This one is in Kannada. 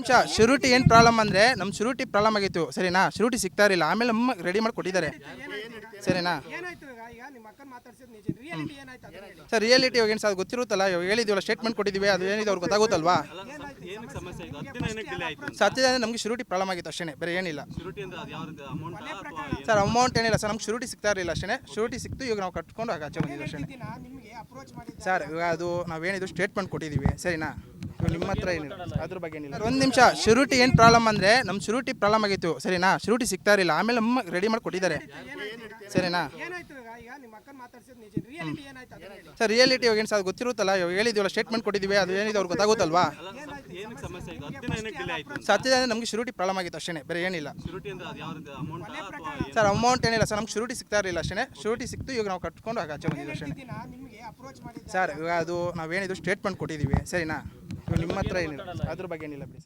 ನಿಮಿಷ ಶ್ಯೂರಿಟಿ ಏನು ಪ್ರಾಬ್ಲಮ್ ಅಂದರೆ ನಮ್ಮ ಶ್ಯೂರಿಟಿ ಪ್ರಾಬ್ಲಮ್ ಆಗಿತ್ತು ಸರಿನಾ. ಶ್ಯೂರಿಟಿ ಸಿಗ್ತಾ ಇರಲಿಲ್ಲ, ಆಮೇಲೆ ನಮ್ಮ ರೆಡಿ ಮಾಡಿ ಕೊಟ್ಟಿದ್ದಾರೆ ಸರಿನಾ. ಸರ್ ರಿಯಾಲಿಟಿ ಇವಾಗ ಏನು ಸರ್ ಗೊತ್ತಿರುತ್ತಲ್ಲ, ಇವಾಗ ಹೇಳಿದ್ದೀವಲ್ಲ ಸ್ಟೇಟ್ಮೆಂಟ್ ಕೊಟ್ಟಿದ್ದೀವಿ, ಅದು ಏನಿದೆ ಅವ್ರಿಗೆ ಗೊತ್ತಾಗುತ್ತಲ್ವಾ. ಸತ್ಯದ ಅಂದರೆ ನಮಗೆ ಶ್ಯೂರಿಟಿ ಪ್ರಾಬ್ಲಮ್ ಆಗಿತ್ತು ಅಷ್ಟೇ, ಬೇರೆ ಏನಿಲ್ಲ ಸರ್. ಅಮೌಂಟ್ ಏನಿಲ್ಲ ಸರ್, ನಮ್ಗೆ ಶ್ಯೂರಿಟಿ ಸಿಗ್ತಾ ಇರಲಿಲ್ಲ ಅಷ್ಟೇ. ಶ್ಯೂರಿಟಿ ಸಿಕ್ತು, ಇವಾಗ ನಾವು ಕಟ್ಕೊಂಡು ಆಚೆ ಬಂದಿದ್ದೀವಿ ಅಷ್ಟೇ ಸರ್. ಇವಾಗ ಅದು ನಾವೇನಿದು ಸ್ಟೇಟ್ಮೆಂಟ್ ಕೊಟ್ಟಿದ್ದೀವಿ ಸರಿನಾ. ನಿಮ್ಮ ಹತ್ರ ಏನಿಲ್ಲ ಅದ್ರ ಬಗ್ಗೆ ಏನಿಲ್ಲ. ಒಂದು ನಿಮಿಷ ಶ್ಯೂರಿಟಿ ಏನು ಪ್ರಾಬ್ಲಮ್ ಅಂದರೆ ನಮ್ಮ ಶ್ಯೂರಿಟಿ ಪ್ರಾಬ್ಲಮ್ ಆಗಿತ್ತು ಸರಿನಾ. ಶ್ಯೂರಿಟಿ ಸಿಗ್ತಾ ಇರಲಿಲ್ಲ, ಆಮೇಲೆ ನಮ್ಮ ರೆಡಿ ಮಾಡಿ ಕೊಟ್ಟಿದ್ದಾರೆ ಸರಿನಾ. ಸರ್ ರಿಯಾಲಿಟಿ ಇವಾಗ ಏನು ಸರ್ ಗೊತ್ತಿರುತ್ತಲ್ಲ, ಇವಾಗ ಹೇಳಿದ್ದೀವಲ್ಲ ಸ್ಟೇಟ್ಮೆಂಟ್ ಕೊಟ್ಟಿದ್ದೀವಿ, ಅದು ಏನಿದೆ ಅವ್ರಿಗೆ ಗೊತ್ತಾಗುತ್ತಲ್ವಾ. ಸತ್ಯದ ಅಂದರೆ ನಮಗೆ ಶ್ಯೂರಿಟಿ ಪ್ರಾಬ್ಲಮ್ ಆಗಿತ್ತು ಅಷ್ಟೇ, ಬೇರೆ ಏನಿಲ್ಲ ಸರ್. ಅಮೌಂಟ್ ಏನಿಲ್ಲ ಸರ್, ನಮ್ಗೆ ಶ್ಯೂರಿಟಿ ಸಿಗ್ತಾ ಇರಲಿಲ್ಲ ಅಷ್ಟೇ. ಶ್ಯೂರಿಟಿ ಸಿಕ್ತು, ಇವಾಗ ನಾವು ಕಟ್ಕೊಂಡು ಆಚೆ ಬಂದಿದ್ದೀವಿ ಅಷ್ಟೇ ಸರ್. ಇವಾಗ ಅದು ನಾವೇನಿದು ಸ್ಟೇಟ್ಮೆಂಟ್ ಕೊಟ್ಟಿದ್ದೀವಿ ಸರಿನಾ. ನಿಮ್ಮ ಹತ್ರ ಏನಿಲ್ಲ ಅದ್ರ ಬಗ್ಗೆ ಏನಿಲ್ಲ ಪ್ಲೀಸ್.